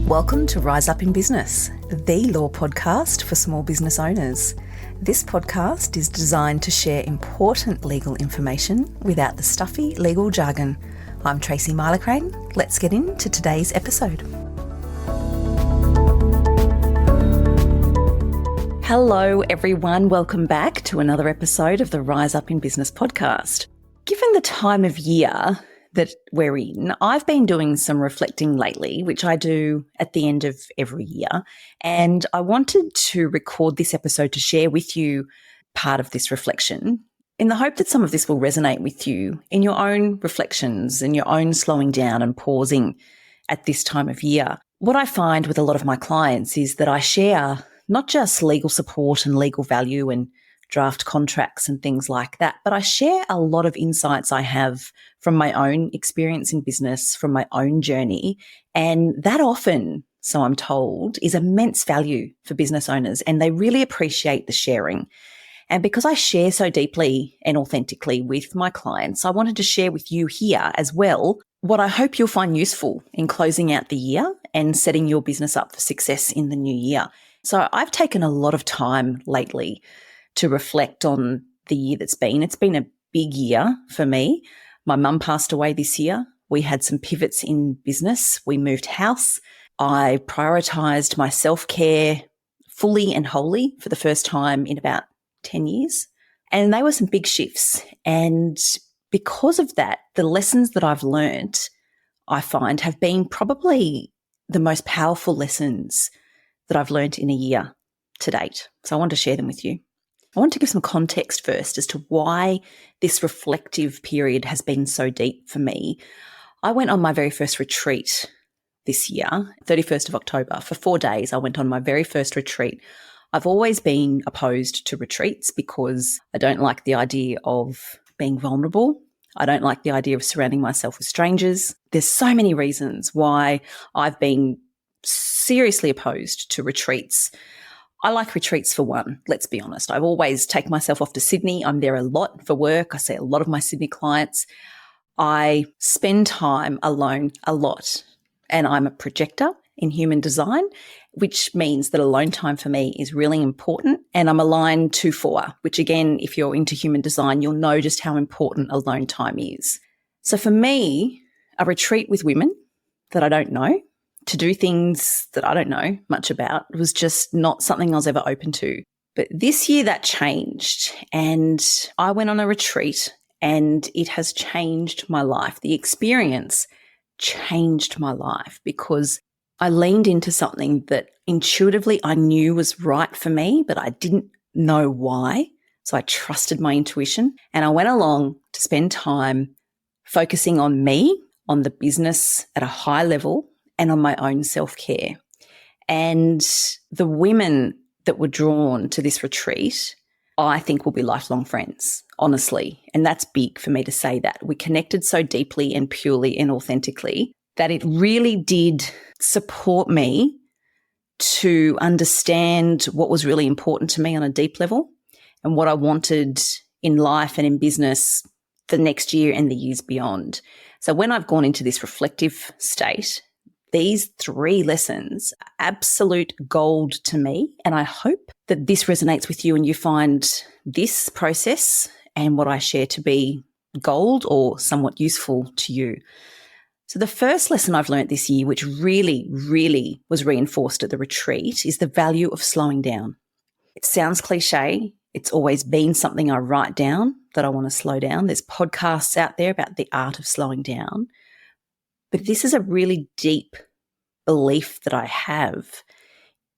Welcome to Rise Up in Business, the law podcast for small business owners. This podcast is designed to share important legal information without the stuffy legal jargon. I'm Tracy Milacrane. Let's get into today's episode. Hello everyone, welcome back to another episode of the Rise Up in Business podcast. Given the time of year that we're in, I've been doing some reflecting lately, which I do at the end of every year. And I wanted to record this episode to share with you part of this reflection in the hope that some of this will resonate with you in your own reflections and your own slowing down and pausing at this time of year. What I find with a lot of my clients is that I share not just legal support and legal value and draft contracts and things like that, but I share a lot of insights I have from my own experience in business, from my own journey. And that often, so I'm told, is immense value for business owners, and they really appreciate the sharing. And because I share so deeply and authentically with my clients, I wanted to share with you here as well what I hope you'll find useful in closing out the year and setting your business up for success in the new year. So I've taken a lot of time lately to reflect on the year that's been. It's been a big year for me. My mum passed away this year. We had some pivots in business. We moved house. I prioritised my self-care fully and wholly for the first time in about 10 years. And they were some big shifts. And because of that, the lessons that I've learnt, I find, have been probably the most powerful lessons that I've learnt in a year to date. So I want to share them with you. I want to give some context first as to why this reflective period has been so deep for me. I went on my very first retreat this year, 31st of October. For 4 days, I went on my very first retreat. I've always been opposed to retreats because I don't like the idea of being vulnerable. I don't like the idea of surrounding myself with strangers. There's so many reasons why I've been seriously opposed to retreats. I like retreats for one, let's be honest. I always take myself off to Sydney. I'm there a lot for work. I see a lot of my Sydney clients. I spend time alone a lot, and I'm a projector in human design, which means that alone time for me is really important, and I'm aligned 2-4, which again, if you're into human design, you'll know just how important alone time is. So for me, a retreat with women that I don't know, to do things that I don't know much about, was just not something I was ever open to. But this year that changed, and I went on a retreat and it has changed my life. The experience changed my life because I leaned into something that intuitively I knew was right for me, but I didn't know why. So I trusted my intuition, and I went along to spend time focusing on me, on the business at a high level, and on my own self-care. And the women that were drawn to this retreat, I think will be lifelong friends, honestly. And that's big for me to say that. We connected so deeply and purely and authentically that it really did support me to understand what was really important to me on a deep level and what I wanted in life and in business the next year and the years beyond. So when I've gone into this reflective state, these 3 lessons are absolute gold to me, and I hope that this resonates with you and you find this process and what I share to be gold or somewhat useful to you. So the first lesson I've learnt this year, which really, really was reinforced at the retreat, is the value of slowing down. It sounds cliche. It's always been something I write down, that I want to slow down. There's podcasts out there about the art of slowing down. But this is a really deep belief that I have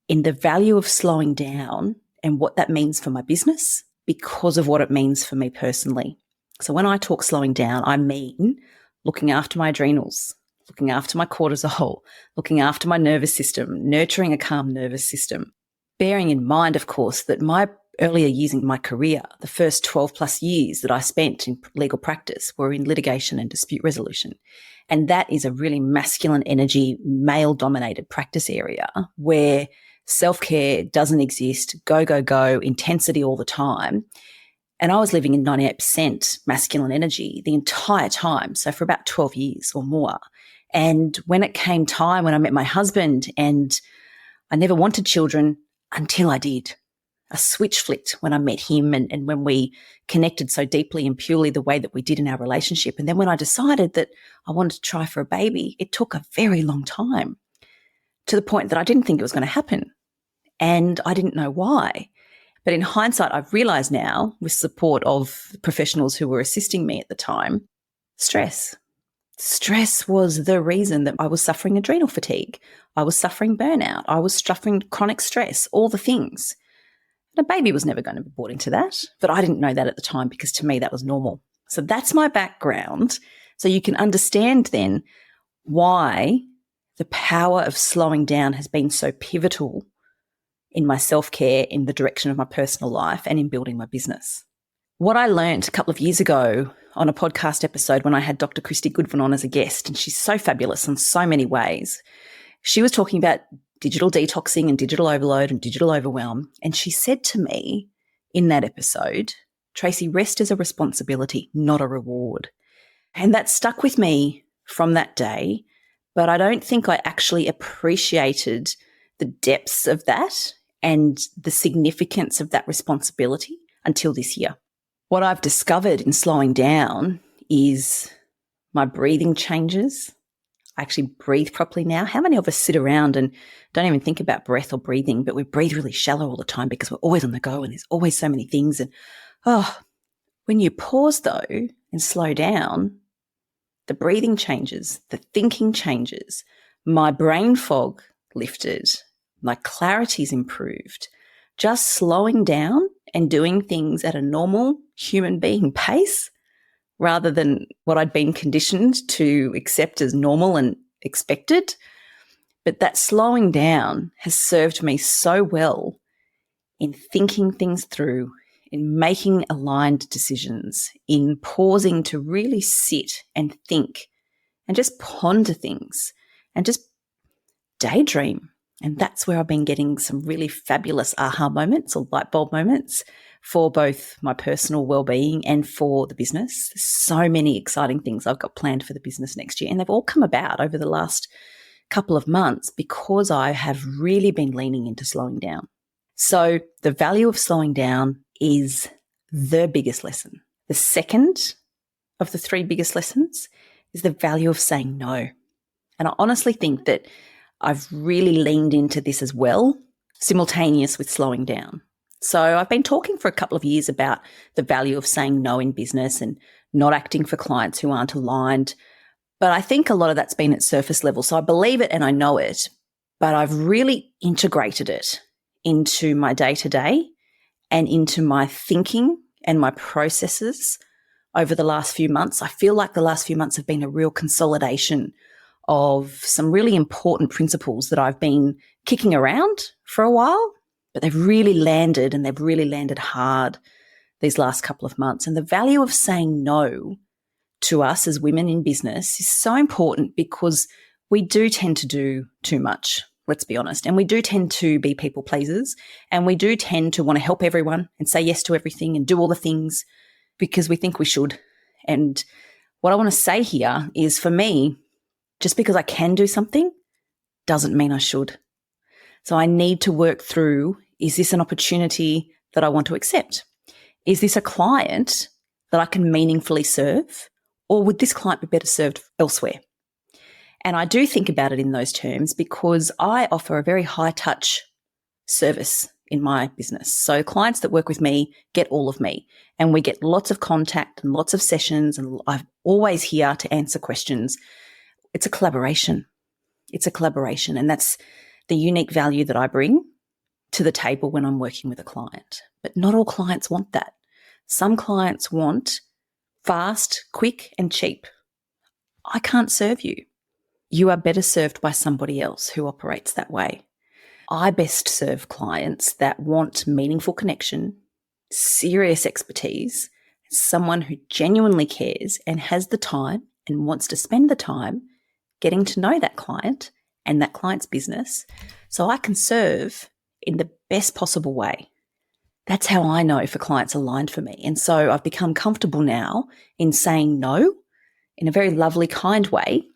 in the value of slowing down and what that means for my business because of what it means for me personally. So when I talk slowing down, I mean looking after my adrenals, looking after my cortisol, looking after my nervous system, nurturing a calm nervous system. Bearing in mind, of course, that my earlier years in my career, the first 12 plus years that I spent in legal practice, were in litigation and dispute resolution. And that is a really masculine energy, male-dominated practice area where self-care doesn't exist, go, go, go, intensity all the time. And I was living in 98% masculine energy the entire time, so for about 12 years or more. And when it came time, when I met my husband, and I never wanted children until I did. A switch flicked when I met him and when we connected so deeply and purely the way that we did in our relationship. And then when I decided that I wanted to try for a baby, it took a very long time, to the point that I didn't think it was going to happen. And I didn't know why. But in hindsight, I've realized now, with support of professionals who were assisting me at the time, stress. Stress was the reason that I was suffering adrenal fatigue. I was suffering burnout. I was suffering chronic stress, all the things. And a baby was never going to be brought into that, but I didn't know that at the time because to me that was normal. So that's my background. So you can understand then why the power of slowing down has been so pivotal in my self-care, in the direction of my personal life, and in building my business. What I learned a couple of years ago on a podcast episode when I had Dr. Christy Goodwin on as a guest, and she's so fabulous in so many ways. She was talking about digital detoxing and digital overload and digital overwhelm. And she said to me in that episode, Tracy, rest is a responsibility, not a reward. And that stuck with me from that day, but I don't think I actually appreciated the depths of that and the significance of that responsibility until this year. What I've discovered in slowing down is my breathing changes. I actually breathe properly now. How many of us sit around and don't even think about breath or breathing, but we breathe really shallow all the time because we're always on the go and there's always so many things. And when you pause though and slow down, the breathing changes, the thinking changes, my brain fog lifted, my clarity's improved. Just slowing down and doing things at a normal human being pace rather than what I'd been conditioned to accept as normal and expected. But that slowing down has served me so well in thinking things through, in making aligned decisions, in pausing to really sit and think and just ponder things and just daydream. And that's where I've been getting some really fabulous aha moments or light bulb moments for both my personal well-being and for the business. There's so many exciting things I've got planned for the business next year. And they've all come about over the last couple of months because I have really been leaning into slowing down. So the value of slowing down is the biggest lesson. The second of the three biggest lessons is the value of saying no. And I honestly think that I've really leaned into this as well, simultaneous with slowing down. So I've been talking for a couple of years about the value of saying no in business and not acting for clients who aren't aligned. But I think a lot of that's been at surface level. So I believe it and I know it, but I've really integrated it into my day-to-day and into my thinking and my processes over the last few months. I feel like the last few months have been a real consolidation of some really important principles that I've been kicking around for a while, but they've really landed and they've really landed hard these last couple of months. And the value of saying no to us as women in business is so important because we do tend to do too much, let's be honest. And we do tend to be people pleasers and we do tend to want to help everyone and say yes to everything and do all the things because we think we should. And what I want to say here is for me, just because I can do something doesn't mean I should. So I need to work through, is this an opportunity that I want to accept? Is this a client that I can meaningfully serve? Or would this client be better served elsewhere? And I do think about it in those terms because I offer a very high touch service in my business. So clients that work with me get all of me and we get lots of contact and lots of sessions and I'm always here to answer questions. It's a collaboration. It's a collaboration. And that's the unique value that I bring to the table when I'm working with a client. But not all clients want that. Some clients want fast, quick, and cheap. I can't serve you. You are better served by somebody else who operates that way. I best serve clients that want meaningful connection, serious expertise, someone who genuinely cares and has the time and wants to spend the time getting to know that client and that client's business so I can serve in the best possible way. That's how I know if a client's aligned for me. And so I've become comfortable now in saying no in a very lovely, kind way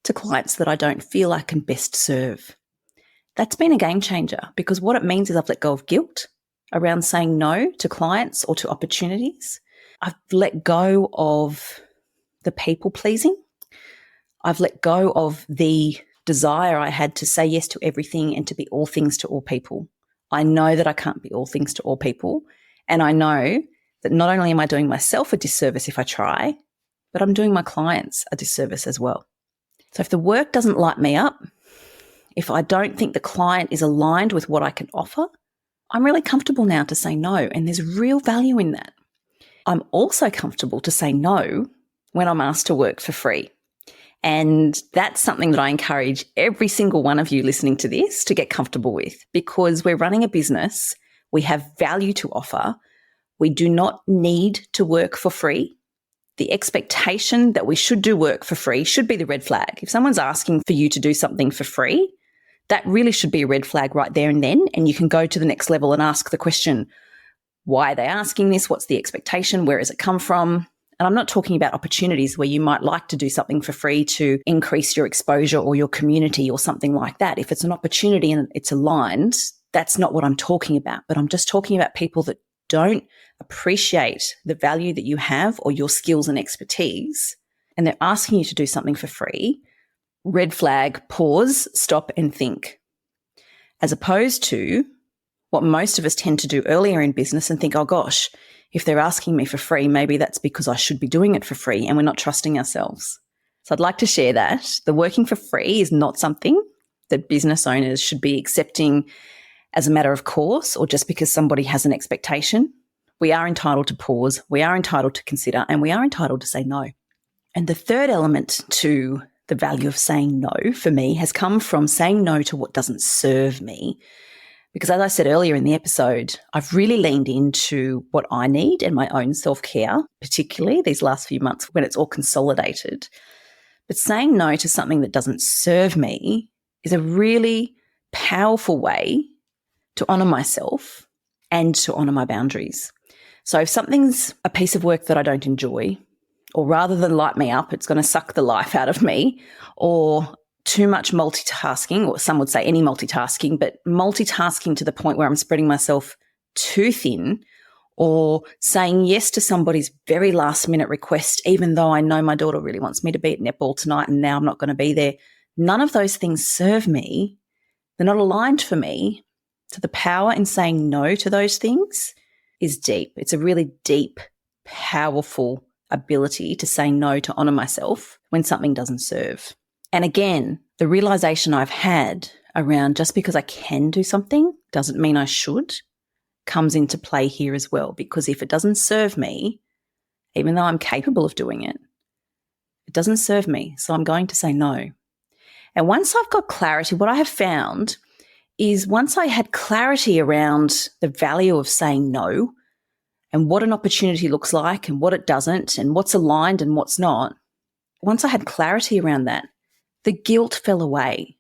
to clients that I don't feel I can best serve. That's been a game changer because what it means is I've let go of guilt around saying no to clients or to opportunities. I've let go of the people pleasing. I've let go of the desire I had to say yes to everything and to be all things to all people. I know that I can't be all things to all people. And I know that not only am I doing myself a disservice if I try, but I'm doing my clients a disservice as well. So if the work doesn't light me up, if I don't think the client is aligned with what I can offer, I'm really comfortable now to say no, and there's real value in that. I'm also comfortable to say no when I'm asked to work for free. And that's something that I encourage every single one of you listening to this to get comfortable with, because we're running a business, we have value to offer, we do not need to work for free. The expectation that we should do work for free should be the red flag. If someone's asking for you to do something for free, that really should be a red flag right there and then, and you can go to the next level and ask the question, why are they asking this? What's the expectation? Where does it come from? And I'm not talking about opportunities where you might like to do something for free to increase your exposure or your community or something like that. If it's an opportunity and it's aligned, that's not what I'm talking about. But I'm just talking about people that don't appreciate the value that you have or your skills and expertise, and they're asking you to do something for free. Red flag, pause, stop and think. As opposed to what most of us tend to do earlier in business and think, oh gosh, if they're asking me for free, maybe that's because I should be doing it for free, and we're not trusting ourselves. So I'd like to share that. The working for free is not something that business owners should be accepting as a matter of course, or just because somebody has an expectation. We are entitled to pause, we are entitled to consider, and we are entitled to say no. And the third element to the value of saying no for me has come from saying no to what doesn't serve me. Because as I said earlier in the episode, I've really leaned into what I need and my own self-care, particularly these last few months when it's all consolidated. But saying no to something that doesn't serve me is a really powerful way to honour myself and to honour my boundaries. So if something's a piece of work that I don't enjoy, or rather than light me up, it's going to suck the life out of me, or too much multitasking, or some would say any multitasking, but multitasking to the point where I'm spreading myself too thin, or saying yes to somebody's very last minute request, even though I know my daughter really wants me to be at netball tonight and now I'm not going to be there. None of those things serve me. They're not aligned for me. So the power in saying no to those things is deep. It's a really deep, powerful ability to say no, to honour myself when something doesn't serve. And again, the realization I've had around just because I can do something doesn't mean I should comes into play here as well. Because if it doesn't serve me, even though I'm capable of doing it, it doesn't serve me. So I'm going to say no. And once I've got clarity, what I have found is once I had clarity around the value of saying no and what an opportunity looks like and what it doesn't and what's aligned and what's not, once I had clarity around that, the guilt fell away.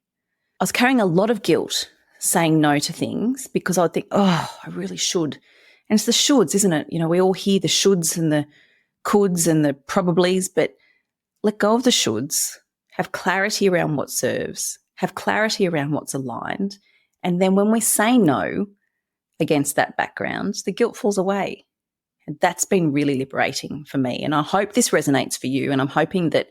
I was carrying a lot of guilt saying no to things because I would think, oh, I really should. And it's the shoulds, isn't it? You know, we all hear the shoulds and the coulds and the probablys, but let go of the shoulds, have clarity around what serves, have clarity around what's aligned. And then when we say no against that background, the guilt falls away. And that's been really liberating for me. And I hope this resonates for you. And I'm hoping that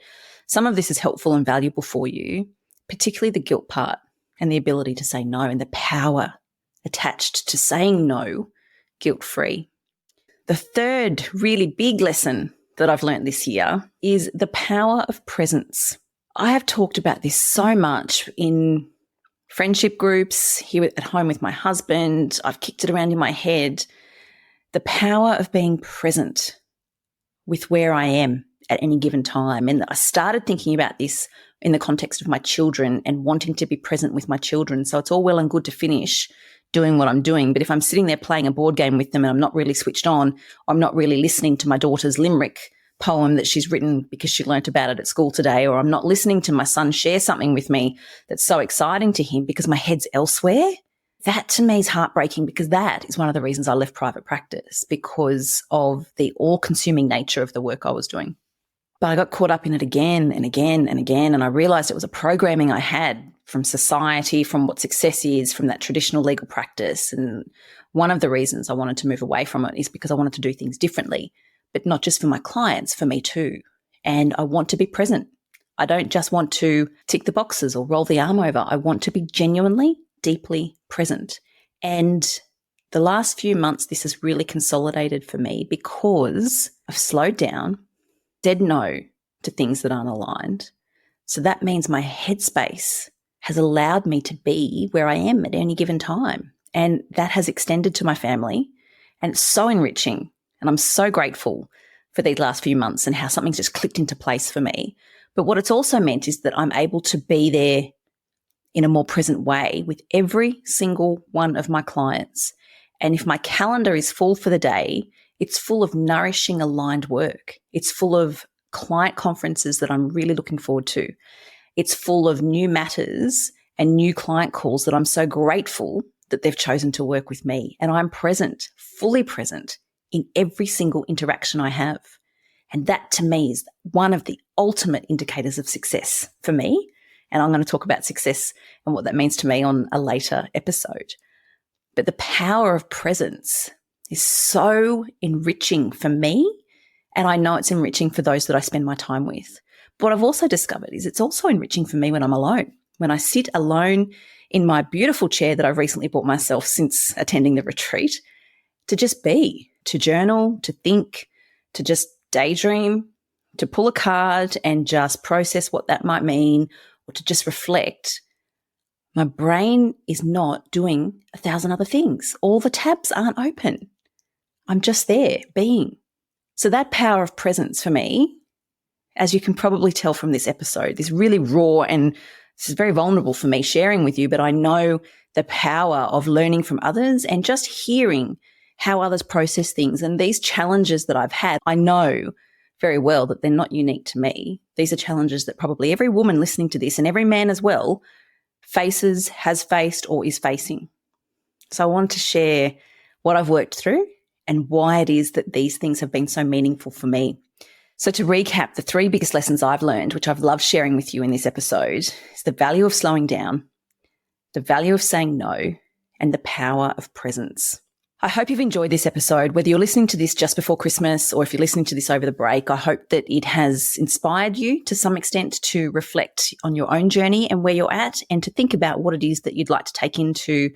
some of this is helpful and valuable for you, particularly the guilt part and the ability to say no and the power attached to saying no guilt-free. The third really big lesson that I've learned this year is the power of presence. I have talked about this so much in friendship groups, here at home with my husband. I've kicked it around in my head. The power of being present with where I am at any given time. And I started thinking about this in the context of my children and wanting to be present with my children. So it's all well and good to finish doing what I'm doing. But if I'm sitting there playing a board game with them and I'm not really switched on, I'm not really listening to my daughter's limerick poem that she's written because she learnt about it at school today, or I'm not listening to my son share something with me that's so exciting to him because my head's elsewhere, that to me is heartbreaking, because that is one of the reasons I left private practice, because of the all-consuming nature of the work I was doing. But I got caught up in it again and again and again. And I realized it was a programming I had from society, from what success is, from that traditional legal practice. And one of the reasons I wanted to move away from it is because I wanted to do things differently, but not just for my clients, for me too. And I want to be present. I don't just want to tick the boxes or roll the arm over. I want to be genuinely, deeply present. And the last few months, this has really consolidated for me because I've slowed down, said no to things that aren't aligned. So that means my headspace has allowed me to be where I am at any given time. And that has extended to my family. And it's so enriching. And I'm so grateful for these last few months and how something's just clicked into place for me. But what it's also meant is that I'm able to be there in a more present way with every single one of my clients. And if my calendar is full for the day, it's full of nourishing, aligned work. It's full of client conferences that I'm really looking forward to. It's full of new matters and new client calls that I'm so grateful that they've chosen to work with me. And I'm present, fully present in every single interaction I have. And that to me is one of the ultimate indicators of success for me. And I'm going to talk about success and what that means to me on a later episode. But the power of presence is so enriching for me. And I know it's enriching for those that I spend my time with. But what I've also discovered is it's also enriching for me when I'm alone. When I sit alone in my beautiful chair that I've recently bought myself since attending the retreat, to just be, to journal, to think, to just daydream, to pull a card and just process what that might mean, or to just reflect. My brain is not doing 1,000 other things. All the tabs aren't open. I'm just there, being. So that power of presence for me, as you can probably tell from this episode, is really raw and this is very vulnerable for me sharing with you, but I know the power of learning from others and just hearing how others process things. And these challenges that I've had, I know very well that they're not unique to me. These are challenges that probably every woman listening to this and every man as well faces, has faced, or is facing. So I wanted to share what I've worked through and why it is that these things have been so meaningful for me. So to recap, the 3 biggest lessons I've learned, which I've loved sharing with you in this episode, is the value of slowing down, the value of saying no, and the power of presence. I hope you've enjoyed this episode. Whether you're listening to this just before Christmas or if you're listening to this over the break, I hope that it has inspired you to some extent to reflect on your own journey and where you're at and to think about what it is that you'd like to take into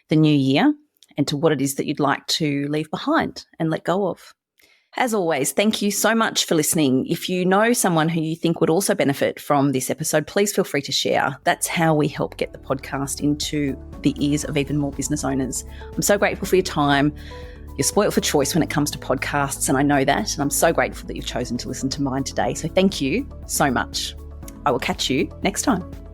the new year and to what it is that you'd like to leave behind and let go of. As always, thank you so much for listening. If you know someone who you think would also benefit from this episode, please feel free to share. That's how we help get the podcast into the ears of even more business owners. I'm so grateful for your time. You're spoiled for choice when it comes to podcasts, and I know that. And I'm so grateful that you've chosen to listen to mine today. So thank you so much. I will catch you next time.